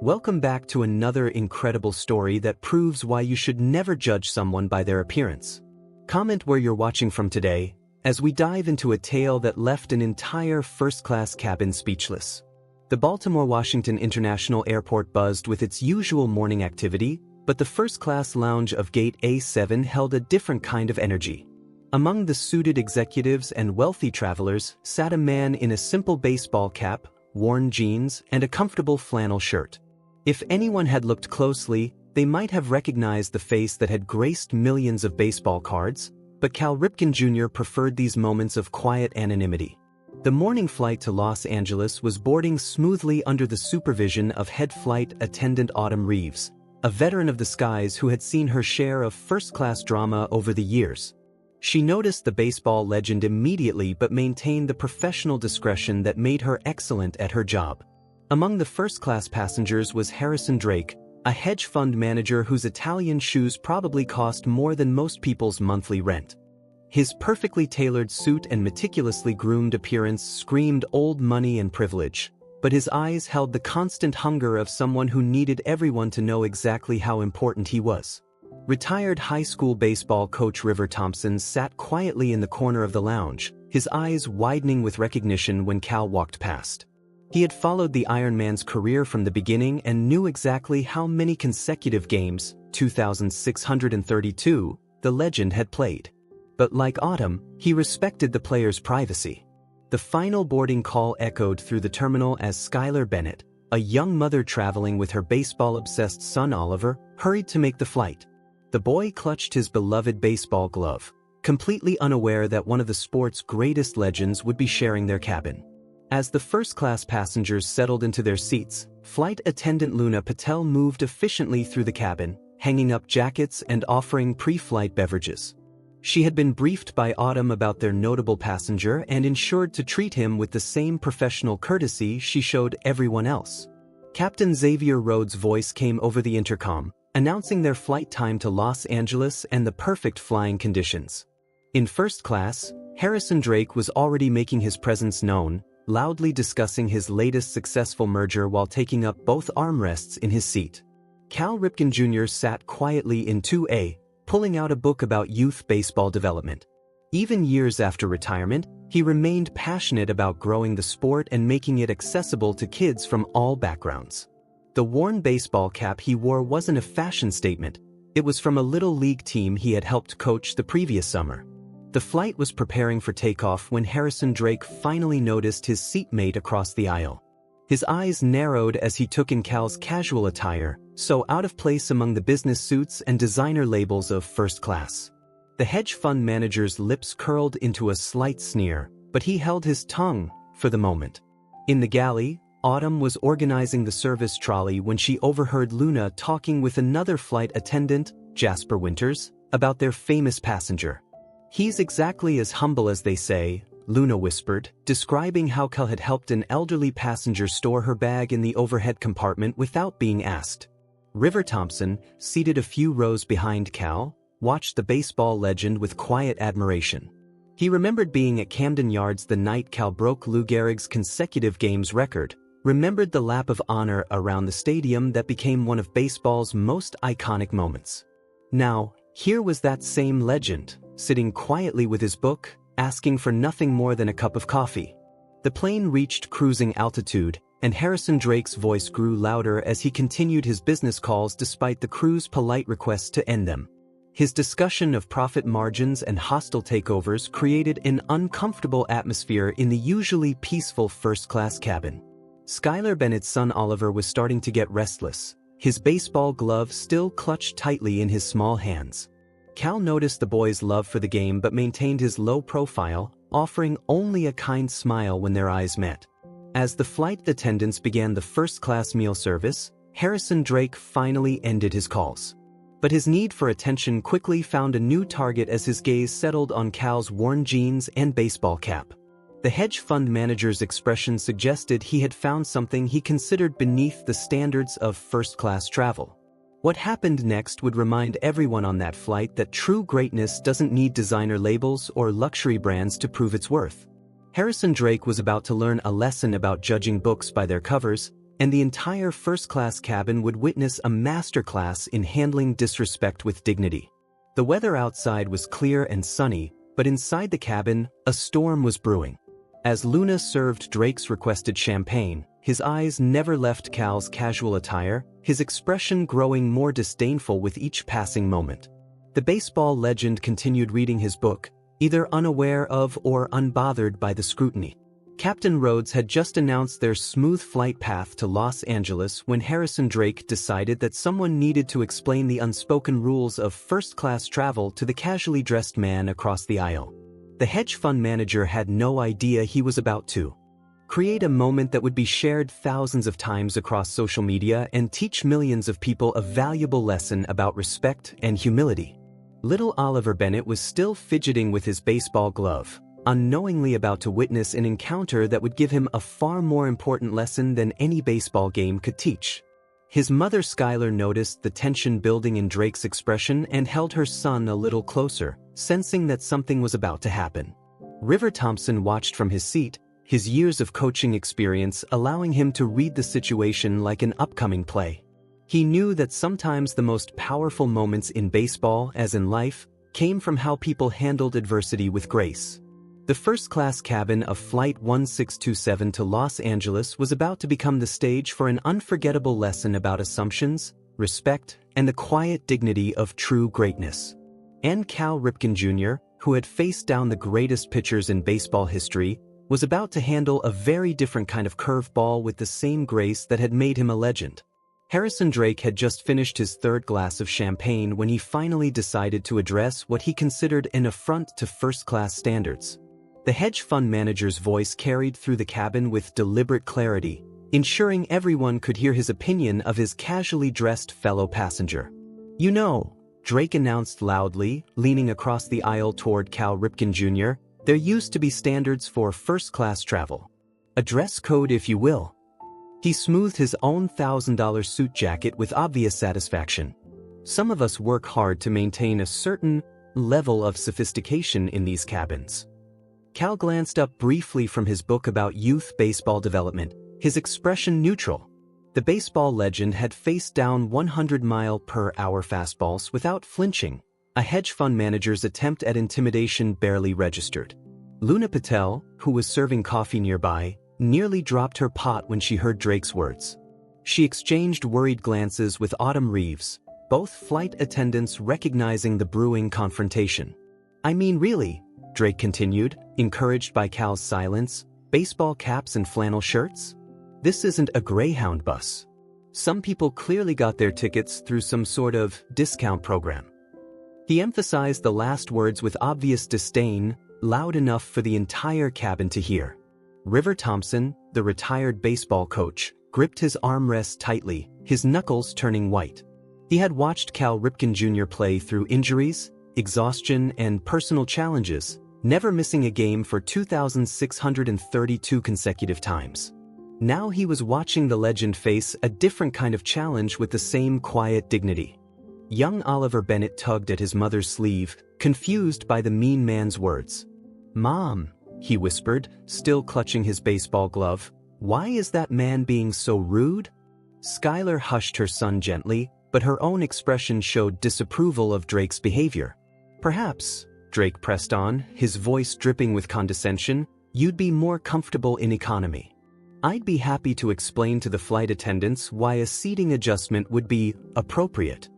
Welcome back to another incredible story that proves why you should never judge someone by their appearance. Comment where you're watching from today, as we dive into a tale that left an entire first-class cabin speechless. The Baltimore-Washington International Airport buzzed with its usual morning activity, but the first-class lounge of Gate A7 held a different kind of energy. Among the suited executives and wealthy travelers sat a man in a simple baseball cap, worn jeans, and a comfortable flannel shirt. If anyone had looked closely, they might have recognized the face that had graced millions of baseball cards, but Cal Ripken Jr. preferred these moments of quiet anonymity. The morning flight to Los Angeles was boarding smoothly under the supervision of head flight attendant Autumn Reeves, a veteran of the skies who had seen her share of first-class drama over the years. She noticed the baseball legend immediately but maintained the professional discretion that made her excellent at her job. Among the first-class passengers was Harrison Drake, a hedge fund manager whose Italian shoes probably cost more than most people's monthly rent. His perfectly tailored suit and meticulously groomed appearance screamed old money and privilege, but his eyes held the constant hunger of someone who needed everyone to know exactly how important he was. Retired high school baseball coach River Thompson sat quietly in the corner of the lounge, his eyes widening with recognition when Cal walked past. He had followed the Iron Man's career from the beginning and knew exactly how many consecutive games, 2,632, the legend had played. But like Autumn, he respected the player's privacy. The final boarding call echoed through the terminal as Skylar Bennett, a young mother traveling with her baseball-obsessed son Oliver, hurried to make the flight. The boy clutched his beloved baseball glove, completely unaware that one of the sport's greatest legends would be sharing their cabin. As the first-class passengers settled into their seats, flight attendant Luna Patel moved efficiently through the cabin, hanging up jackets and offering pre-flight beverages. She had been briefed by Autumn about their notable passenger and ensured to treat him with the same professional courtesy she showed everyone else. Captain Xavier Rhodes' voice came over the intercom, announcing their flight time to Los Angeles and the perfect flying conditions. In first class, Harrison Drake was already making his presence known, loudly discussing his latest successful merger while taking up both armrests in his seat. Cal Ripken Jr. sat quietly in 2A, pulling out a book about youth baseball development. Even years after retirement, he remained passionate about growing the sport and making it accessible to kids from all backgrounds. The worn baseball cap he wore wasn't a fashion statement, it was from a little league team he had helped coach the previous summer. The flight was preparing for takeoff when Harrison Drake finally noticed his seatmate across the aisle. His eyes narrowed as he took in Cal's casual attire, so out of place among the business suits and designer labels of first class. The hedge fund manager's lips curled into a slight sneer, but he held his tongue for the moment. In the galley, Autumn was organizing the service trolley when she overheard Luna talking with another flight attendant, Jasper Winters, about their famous passenger. "He's exactly as humble as they say," Luna whispered, describing how Cal had helped an elderly passenger store her bag in the overhead compartment without being asked. River Thompson, seated a few rows behind Cal, watched the baseball legend with quiet admiration. He remembered being at Camden Yards the night Cal broke Lou Gehrig's consecutive games record, remembered the lap of honor around the stadium that became one of baseball's most iconic moments. Now, here was that same legend, sitting quietly with his book, asking for nothing more than a cup of coffee. The plane reached cruising altitude, and Harrison Drake's voice grew louder as he continued his business calls despite the crew's polite requests to end them. His discussion of profit margins and hostile takeovers created an uncomfortable atmosphere in the usually peaceful first-class cabin. Skylar Bennett's son Oliver was starting to get restless, his baseball glove still clutched tightly in his small hands. Cal noticed the boy's love for the game but maintained his low profile, offering only a kind smile when their eyes met. As the flight attendants began the first-class meal service, Harrison Drake finally ended his calls. But his need for attention quickly found a new target as his gaze settled on Cal's worn jeans and baseball cap. The hedge fund manager's expression suggested he had found something he considered beneath the standards of first-class travel. What happened next would remind everyone on that flight that true greatness doesn't need designer labels or luxury brands to prove its worth. Harrison Drake was about to learn a lesson about judging books by their covers, and the entire first-class cabin would witness a masterclass in handling disrespect with dignity. The weather outside was clear and sunny, but inside the cabin, a storm was brewing. As Luna served Drake's requested champagne, his eyes never left Cal's casual attire, his expression growing more disdainful with each passing moment. The baseball legend continued reading his book, either unaware of or unbothered by the scrutiny. Captain Rhodes had just announced their smooth flight path to Los Angeles when Harrison Drake decided that someone needed to explain the unspoken rules of first-class travel to the casually dressed man across the aisle. The hedge fund manager had no idea he was about to create a moment that would be shared thousands of times across social media and teach millions of people a valuable lesson about respect and humility. Little Oliver Bennett was still fidgeting with his baseball glove, unknowingly about to witness an encounter that would give him a far more important lesson than any baseball game could teach. His mother Skylar noticed the tension building in Drake's expression and held her son a little closer, sensing that something was about to happen. River Thompson watched from his seat, his years of coaching experience allowing him to read the situation like an upcoming play. He knew that sometimes the most powerful moments in baseball, as in life, came from how people handled adversity with grace. The first-class cabin of Flight 1627 to Los Angeles was about to become the stage for an unforgettable lesson about assumptions, respect, and the quiet dignity of true greatness. And Cal Ripken Jr., who had faced down the greatest pitchers in baseball history, was about to handle a very different kind of curveball with the same grace that had made him a legend. Harrison Drake had just finished his third glass of champagne when he finally decided to address what he considered an affront to first-class standards. The hedge fund manager's voice carried through the cabin with deliberate clarity, ensuring everyone could hear his opinion of his casually dressed fellow passenger. "You know," Drake announced loudly, leaning across the aisle toward Cal Ripken Jr., "there used to be standards for first-class travel. A dress code, if you will." He smoothed his own $1,000 suit jacket with obvious satisfaction. Some of us work hard to maintain a certain level of sophistication in these cabins. Cal glanced up briefly from his book about youth baseball development, his expression neutral. The baseball legend had faced down 100-mile-per-hour fastballs without flinching. A hedge fund manager's attempt at intimidation barely registered. Luna Patel, who was serving coffee nearby, nearly dropped her pot when she heard Drake's words. She exchanged worried glances with Autumn Reeves, both flight attendants recognizing the brewing confrontation. "I mean, really," Drake continued, encouraged by Cal's silence, "baseball caps and flannel shirts? This isn't a Greyhound bus. Some people clearly got their tickets through some sort of discount program." He emphasized the last words with obvious disdain, loud enough for the entire cabin to hear. River Thompson, the retired baseball coach, gripped his armrest tightly, his knuckles turning white. He had watched Cal Ripken Jr. play through injuries, exhaustion, and personal challenges, never missing a game for 2,632 consecutive times. Now he was watching the legend face a different kind of challenge with the same quiet dignity. Young Oliver Bennett tugged at his mother's sleeve, confused by the mean man's words. "Mom," he whispered, still clutching his baseball glove, "why is that man being so rude?" Skylar hushed her son gently, but her own expression showed disapproval of Drake's behavior. "Perhaps," Drake pressed on, his voice dripping with condescension, "you'd be more comfortable in economy. I'd be happy to explain to the flight attendants why a seating adjustment would be appropriate."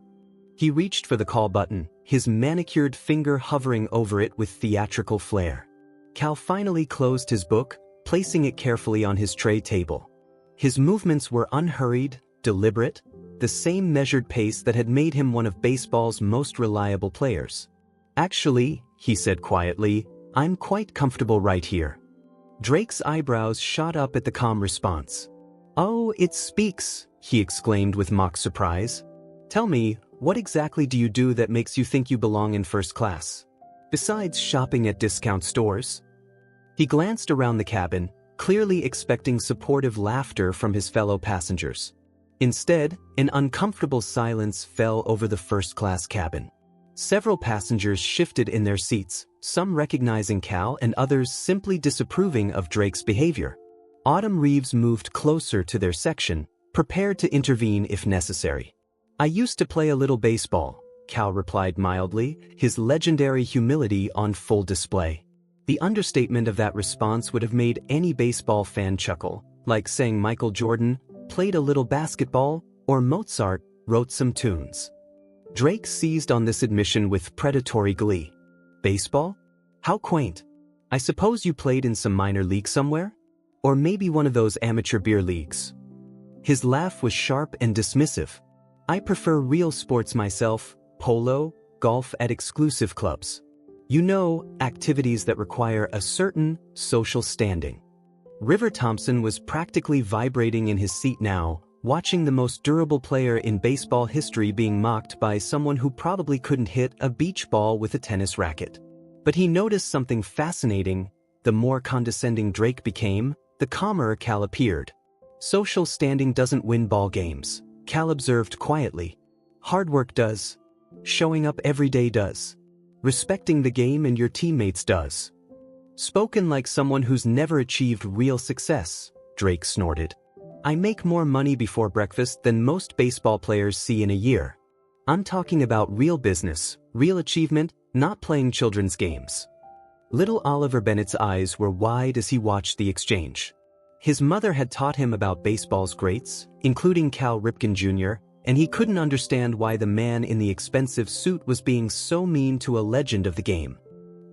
He reached for the call button, his manicured finger hovering over it with theatrical flair. Cal finally closed his book, placing it carefully on his tray table. His movements were unhurried, deliberate, the same measured pace that had made him one of baseball's most reliable players. "Actually," he said quietly, "I'm quite comfortable right here." Drake's eyebrows shot up at the calm response. "Oh, it speaks," he exclaimed with mock surprise. "Tell me, what exactly do you do that makes you think you belong in first class? Besides shopping at discount stores?" He glanced around the cabin, clearly expecting supportive laughter from his fellow passengers. Instead, an uncomfortable silence fell over the first-class cabin. Several passengers shifted in their seats, some recognizing Cal and others simply disapproving of Drake's behavior. Autumn Reeves moved closer to their section, prepared to intervene if necessary. "I used to play a little baseball," Cal replied mildly, his legendary humility on full display. The understatement of that response would have made any baseball fan chuckle, like saying Michael Jordan played a little basketball or Mozart wrote some tunes. Drake seized on this admission with predatory glee. "Baseball? How quaint. I suppose you played in some minor league somewhere? Or maybe one of those amateur beer leagues?" His laugh was sharp and dismissive. "I prefer real sports myself, polo, golf at exclusive clubs. You know, activities that require a certain social standing." River Thompson was practically vibrating in his seat now, watching the most durable player in baseball history being mocked by someone who probably couldn't hit a beach ball with a tennis racket. But he noticed something fascinating. The more condescending Drake became, the calmer Cal appeared. "Social standing doesn't win ball games," Cal observed quietly. "Hard work does. Showing up every day does. Respecting the game and your teammates does." "Spoken like someone who's never achieved real success," Drake snorted. "I make more money before breakfast than most baseball players see in a year. I'm talking about real business, real achievement, not playing children's games." Little Oliver Bennett's eyes were wide as he watched the exchange. His mother had taught him about baseball's greats, including Cal Ripken Jr., and he couldn't understand why the man in the expensive suit was being so mean to a legend of the game.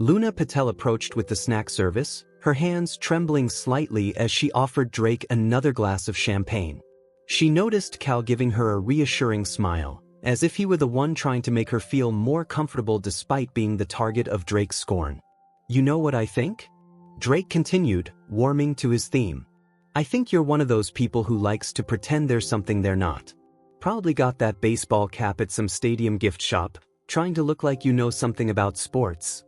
Luna Patel approached with the snack service, her hands trembling slightly as she offered Drake another glass of champagne. She noticed Cal giving her a reassuring smile, as if he were the one trying to make her feel more comfortable despite being the target of Drake's scorn. "You know what I think?" Drake continued, warming to his theme. "I think you're one of those people who likes to pretend there's something they're not. Probably got that baseball cap at some stadium gift shop, trying to look like you know something about sports."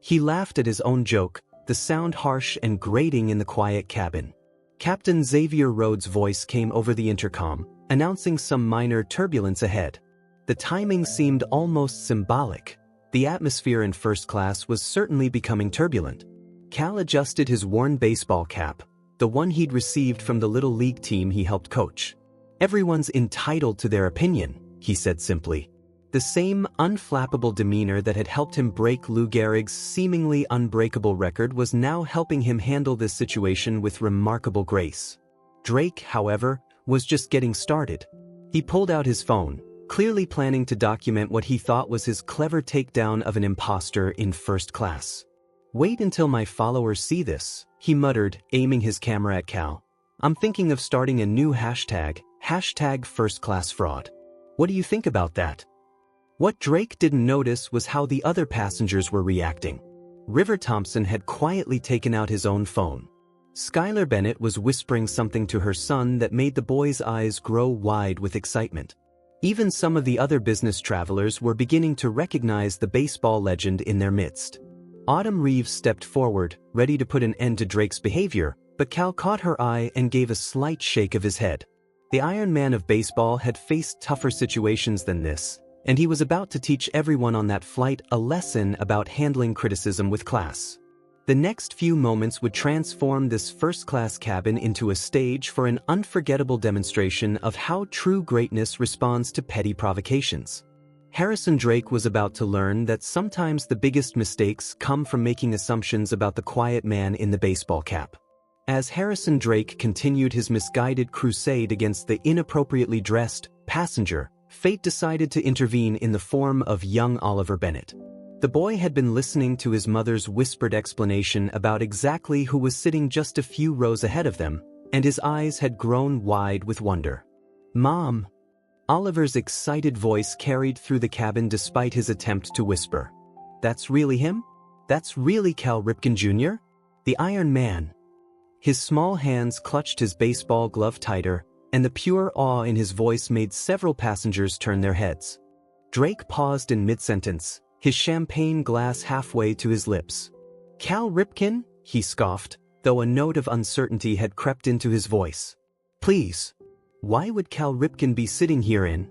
He laughed at his own joke, the sound harsh and grating in the quiet cabin. Captain Xavier Rhodes' voice came over the intercom, announcing some minor turbulence ahead. The timing seemed almost symbolic. The atmosphere in first class was certainly becoming turbulent. Cal adjusted his worn baseball cap, the one he'd received from the little league team he helped coach. "Everyone's entitled to their opinion," he said simply. The same unflappable demeanor that had helped him break Lou Gehrig's seemingly unbreakable record was now helping him handle this situation with remarkable grace. Drake, however, was just getting started. He pulled out his phone, clearly planning to document what he thought was his clever takedown of an imposter in first class. "Wait until my followers see this," he muttered, aiming his camera at Cal. "I'm thinking of starting a new hashtag #firstclassfraud. What do you think about that?" What Drake didn't notice was how the other passengers were reacting. River Thompson had quietly taken out his own phone. Skylar Bennett was whispering something to her son that made the boy's eyes grow wide with excitement. Even some of the other business travelers were beginning to recognize the baseball legend in their midst. Autumn Reeves stepped forward, ready to put an end to Drake's behavior, but Cal caught her eye and gave a slight shake of his head. The Iron Man of baseball had faced tougher situations than this, and he was about to teach everyone on that flight a lesson about handling criticism with class. The next few moments would transform this first-class cabin into a stage for an unforgettable demonstration of how true greatness responds to petty provocations. Harrison Drake was about to learn that sometimes the biggest mistakes come from making assumptions about the quiet man in the baseball cap. As Harrison Drake continued his misguided crusade against the inappropriately dressed passenger, fate decided to intervene in the form of young Oliver Bennett. The boy had been listening to his mother's whispered explanation about exactly who was sitting just a few rows ahead of them, and his eyes had grown wide with wonder. "Mom!" Oliver's excited voice carried through the cabin despite his attempt to whisper. "That's really him? That's really Cal Ripken Jr.? The Iron Man?" His small hands clutched his baseball glove tighter, and the pure awe in his voice made several passengers turn their heads. Drake paused in mid-sentence, his champagne glass halfway to his lips. "Cal Ripken?" he scoffed, though a note of uncertainty had crept into his voice. "Please. Why would Cal Ripken be sitting here in?"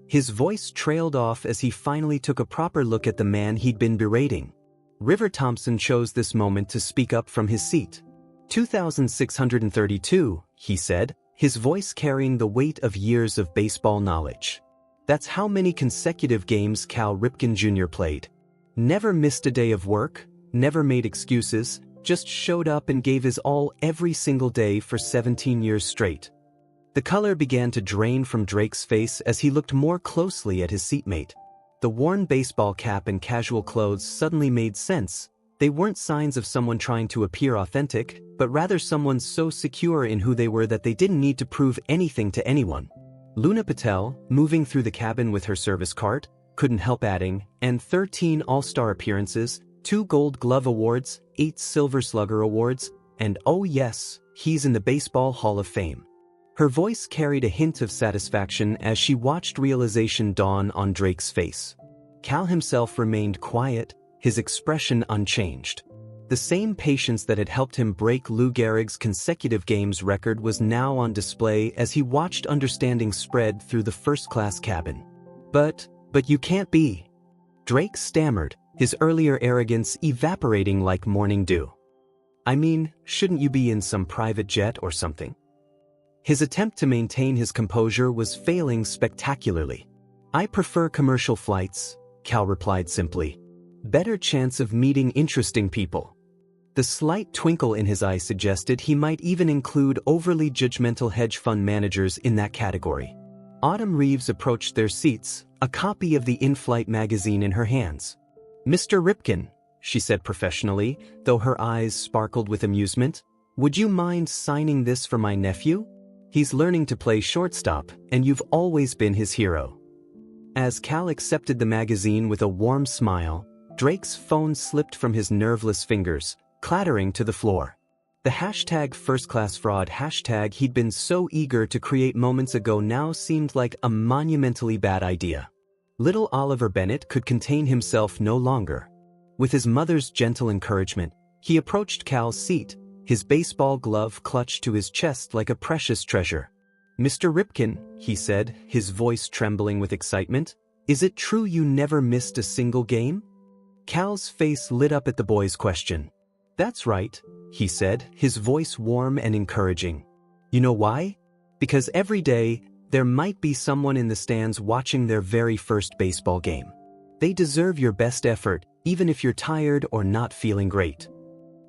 His voice trailed off as he finally took a proper look at the man he'd been berating. River Thompson chose this moment to speak up from his seat. 2,632, he said, his voice carrying the weight of years of baseball knowledge. That's how many consecutive games Cal Ripken Jr. played. Never missed a day of work, never made excuses, just showed up and gave his all every single day for 17 years straight. The color began to drain from Drake's face as he looked more closely at his seatmate. The worn baseball cap and casual clothes suddenly made sense. They weren't signs of someone trying to appear authentic, but rather someone so secure in who they were that they didn't need to prove anything to anyone. Luna Patel, moving through the cabin with her service cart, couldn't help adding, and 13 All-Star appearances, 2 Gold Glove Awards, 8 Silver Slugger Awards, and oh yes, he's in the Baseball Hall of Fame. Her voice carried a hint of satisfaction as she watched realization dawn on Drake's face. Cal himself remained quiet, his expression unchanged. The same patience that had helped him break Lou Gehrig's consecutive games record was now on display as he watched understanding spread through the first-class cabin. But you can't be. Drake stammered, his earlier arrogance evaporating like morning dew. I mean, shouldn't you be in some private jet or something? His attempt to maintain his composure was failing spectacularly. I prefer commercial flights, Cal replied simply. Better chance of meeting interesting people. The slight twinkle in his eye suggested he might even include overly judgmental hedge fund managers in that category. Autumn Reeves approached their seats, a copy of the in-flight magazine in her hands. Mr. Ripken, she said professionally, though her eyes sparkled with amusement, would you mind signing this for my nephew? He's learning to play shortstop, and you've always been his hero. As Cal accepted the magazine with a warm smile, Drake's phone slipped from his nerveless fingers, clattering to the floor. The #FirstClassFraud hashtag he'd been so eager to create moments ago now seemed like a monumentally bad idea. Little Oliver Bennett could contain himself no longer. With his mother's gentle encouragement, he approached Cal's seat, his baseball glove clutched to his chest like a precious treasure. Mr. Ripken, he said, his voice trembling with excitement, is it true you never missed a single game? Cal's face lit up at the boy's question. That's right, he said, his voice warm and encouraging. You know why? Because every day, there might be someone in the stands watching their very first baseball game. They deserve your best effort, even if you're tired or not feeling great.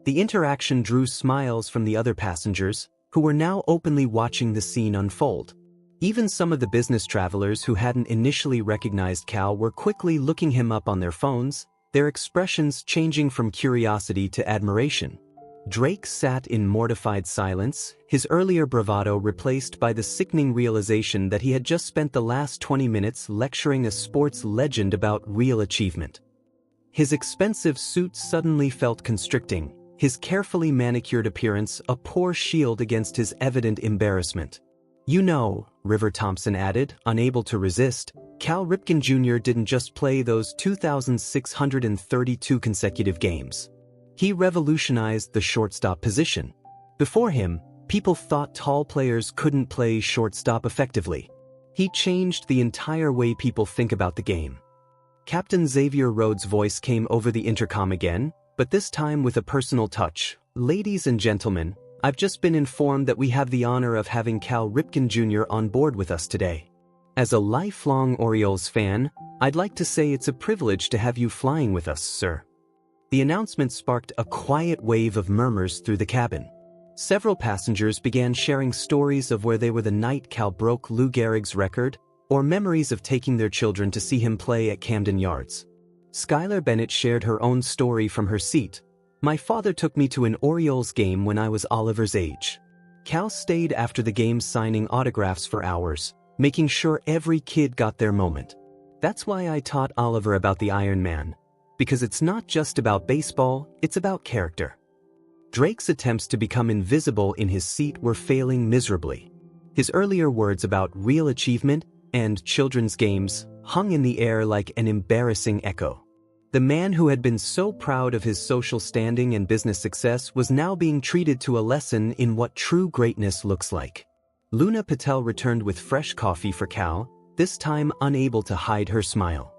The interaction drew smiles from the other passengers, who were now openly watching the scene unfold. Even some of the business travelers who hadn't initially recognized Cal were quickly looking him up on their phones, their expressions changing from curiosity to admiration. Drake sat in mortified silence, his earlier bravado replaced by the sickening realization that he had just spent the last 20 minutes lecturing a sports legend about real achievement. His expensive suit suddenly felt constricting, his carefully manicured appearance a poor shield against his evident embarrassment. You know, River Thompson added, unable to resist, Cal Ripken Jr. didn't just play those 2,632 consecutive games. He revolutionized the shortstop position. Before him, people thought tall players couldn't play shortstop effectively. He changed the entire way people think about the game. Captain Xavier Rhodes' voice came over the intercom again, but this time with a personal touch. Ladies and gentlemen, I've just been informed that we have the honor of having Cal Ripken Jr. on board with us today. As a lifelong Orioles fan, I'd like to say it's a privilege to have you flying with us, sir. The announcement sparked a quiet wave of murmurs through the cabin. Several passengers began sharing stories of where they were the night Cal broke Lou Gehrig's record, or memories of taking their children to see him play at Camden Yards. Skylar Bennett shared her own story from her seat. My father took me to an Orioles game when I was Oliver's age. Cal stayed after the game signing autographs for hours, making sure every kid got their moment. That's why I taught Oliver about the Iron Man. Because it's not just about baseball, it's about character. Drake's attempts to become invisible in his seat were failing miserably. His earlier words about real achievement and children's games hung in the air like an embarrassing echo. The man who had been so proud of his social standing and business success was now being treated to a lesson in what true greatness looks like. Luna Patel returned with fresh coffee for Cal, this time unable to hide her smile.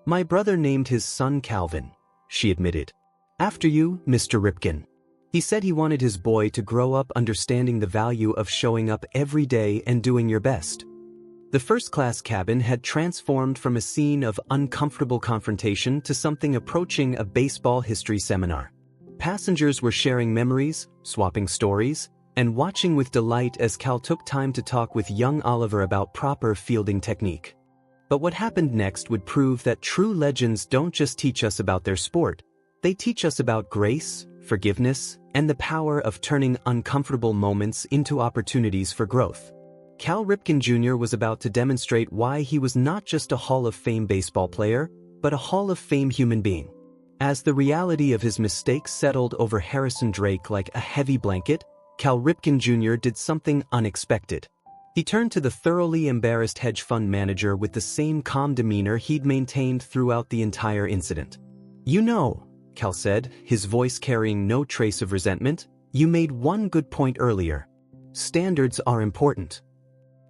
My brother named his son Calvin, she admitted. After you, Mr. Ripken. He said he wanted his boy to grow up understanding the value of showing up every day and doing your best. The first-class cabin had transformed from a scene of uncomfortable confrontation to something approaching a baseball history seminar. Passengers were sharing memories, swapping stories, and watching with delight as Cal took time to talk with young Oliver about proper fielding technique. But what happened next would prove that true legends don't just teach us about their sport, they teach us about grace, forgiveness, and the power of turning uncomfortable moments into opportunities for growth. Cal Ripken Jr. was about to demonstrate why he was not just a Hall of Fame baseball player, but a Hall of Fame human being. As the reality of his mistakes settled over Harrison Drake like a heavy blanket, Cal Ripken Jr. did something unexpected. He turned to the thoroughly embarrassed hedge fund manager with the same calm demeanor he'd maintained throughout the entire incident. "You know," Cal said, his voice carrying no trace of resentment, "you made one good point earlier. Standards are important."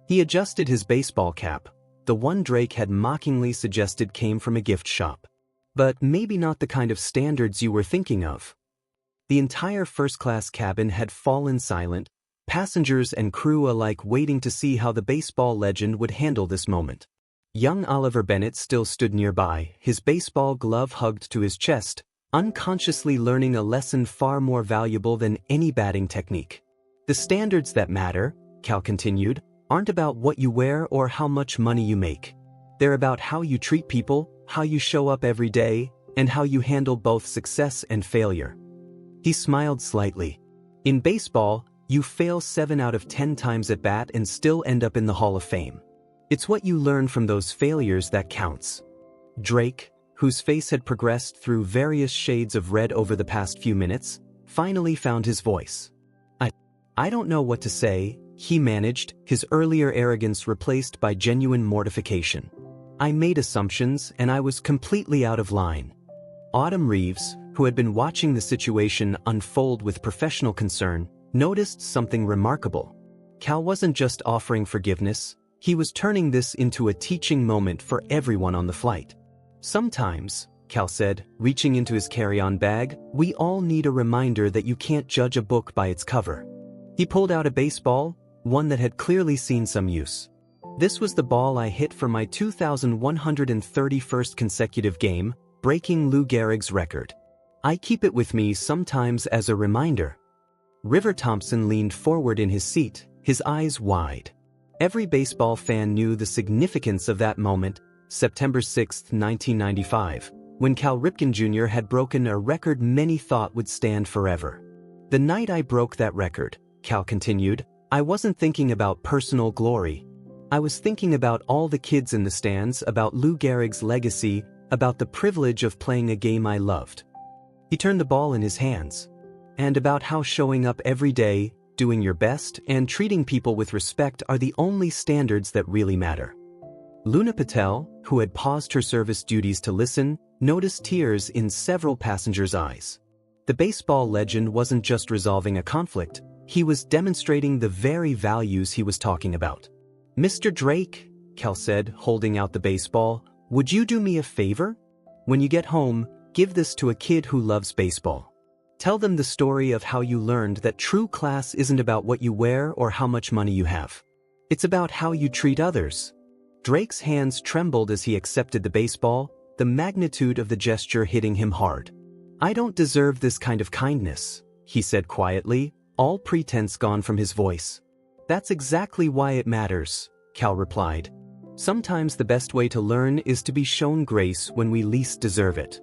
He adjusted his baseball cap, the one Drake had mockingly suggested came from a gift shop. "But maybe not the kind of standards you were thinking of." The entire first-class cabin had fallen silent, passengers and crew alike waiting to see how the baseball legend would handle this moment. Young Oliver Bennett still stood nearby, his baseball glove hugged to his chest, unconsciously learning a lesson far more valuable than any batting technique. "The standards that matter," Cal continued, "aren't about what you wear or how much money you make. They're about how you treat people, how you show up every day, and how you handle both success and failure." He smiled slightly. "In baseball, you fail 7 out of 10 times at bat and still end up in the Hall of Fame. It's what you learn from those failures that counts." Drake, whose face had progressed through various shades of red over the past few minutes, finally found his voice. I don't know what to say," he managed, his earlier arrogance replaced by genuine mortification. "I made assumptions and I was completely out of line." Autumn Reeves, who had been watching the situation unfold with professional concern, noticed something remarkable. Cal wasn't just offering forgiveness, he was turning this into a teaching moment for everyone on the flight. "Sometimes," Cal said, reaching into his carry-on bag, "we all need a reminder that you can't judge a book by its cover." He pulled out a baseball, one that had clearly seen some use. "This was the ball I hit for my 2,131st consecutive game, breaking Lou Gehrig's record. I keep it with me sometimes as a reminder." River Thompson leaned forward in his seat, his eyes wide. Every baseball fan knew the significance of that moment, September 6, 1995, when Cal Ripken Jr. had broken a record many thought would stand forever. "The night I broke that record," Cal continued, "I wasn't thinking about personal glory. I was thinking about all the kids in the stands, about Lou Gehrig's legacy, about the privilege of playing a game I loved." He turned the ball in his hands. "And about how showing up every day, doing your best, and treating people with respect are the only standards that really matter." Luna Patel, who had paused her service duties to listen, noticed tears in several passengers' eyes. The baseball legend wasn't just resolving a conflict, he was demonstrating the very values he was talking about. "Mr. Drake," Cal said, holding out the baseball, "would you do me a favor? When you get home, give this to a kid who loves baseball. Tell them the story of how you learned that true class isn't about what you wear or how much money you have. It's about how you treat others." Drake's hands trembled as he accepted the baseball, the magnitude of the gesture hitting him hard. "I don't deserve this kind of kindness," he said quietly, all pretense gone from his voice. "That's exactly why it matters," Cal replied. "Sometimes the best way to learn is to be shown grace when we least deserve it."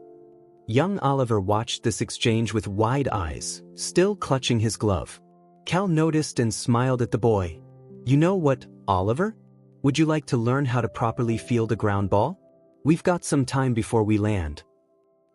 Young Oliver watched this exchange with wide eyes, still clutching his glove. Cal noticed and smiled at the boy. "You know what, Oliver? Would you like to learn how to properly field a ground ball? We've got some time before we land."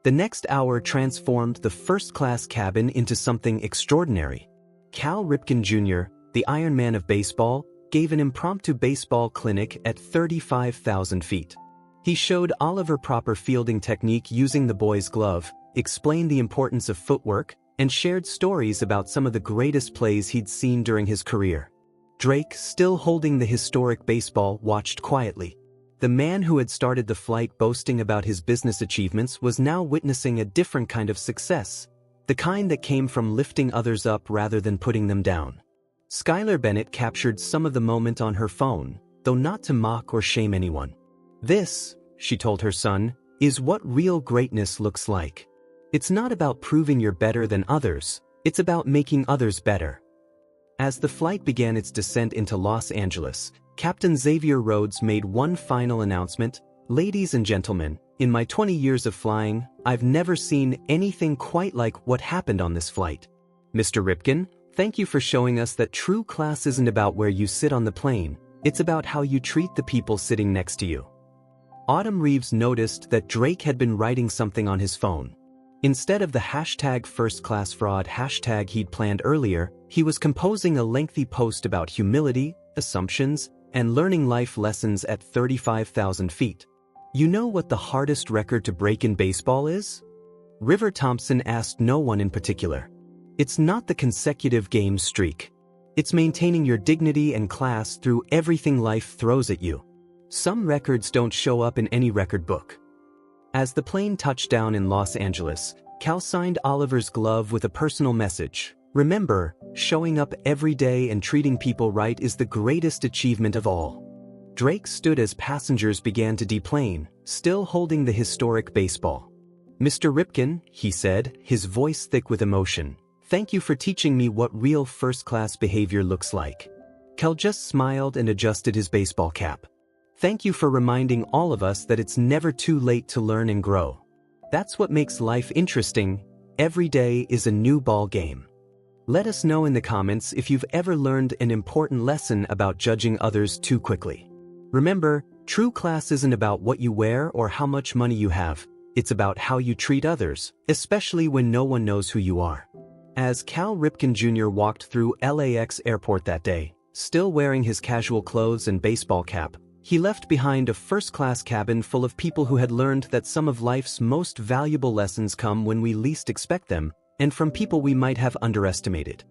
The next hour transformed the first-class cabin into something extraordinary. Cal Ripken Jr., the Iron Man of baseball, gave an impromptu baseball clinic at 35,000 feet. He showed Oliver proper fielding technique using the boy's glove, explained the importance of footwork, and shared stories about some of the greatest plays he'd seen during his career. Drake, still holding the historic baseball, watched quietly. The man who had started the flight boasting about his business achievements was now witnessing a different kind of success, the kind that came from lifting others up rather than putting them down. Skylar Bennett captured some of the moment on her phone, though not to mock or shame anyone. "This," she told her son, "is what real greatness looks like. It's not about proving you're better than others, it's about making others better." As the flight began its descent into Los Angeles, Captain Xavier Rhodes made one final announcement: "Ladies and gentlemen, in my 20 years of flying, I've never seen anything quite like what happened on this flight. Mr. Ripken, thank you for showing us that true class isn't about where you sit on the plane, it's about how you treat the people sitting next to you." Autumn Reeves noticed that Drake had been writing something on his phone. Instead of the #firstclassfraud hashtag he'd planned earlier, he was composing a lengthy post about humility, assumptions, and learning life lessons at 35,000 feet. "You know what the hardest record to break in baseball is?" River Thompson asked no one in particular. "It's not the consecutive game streak. It's maintaining your dignity and class through everything life throws at you. Some records don't show up in any record book." As the plane touched down in Los Angeles, Cal signed Oliver's glove with a personal message: "Remember, showing up every day and treating people right is the greatest achievement of all." Drake stood as passengers began to deplane, still holding the historic baseball. "Mr. Ripken," he said, his voice thick with emotion, "thank you for teaching me what real first-class behavior looks like." Cal just smiled and adjusted his baseball cap. "Thank you for reminding all of us that it's never too late to learn and grow. That's what makes life interesting. Every day is a new ball game." Let us know in the comments if you've ever learned an important lesson about judging others too quickly. Remember, true class isn't about what you wear or how much money you have. It's about how you treat others, especially when no one knows who you are. As Cal Ripken Jr. walked through LAX airport that day, still wearing his casual clothes and baseball cap, he left behind a first-class cabin full of people who had learned that some of life's most valuable lessons come when we least expect them, and from people we might have underestimated.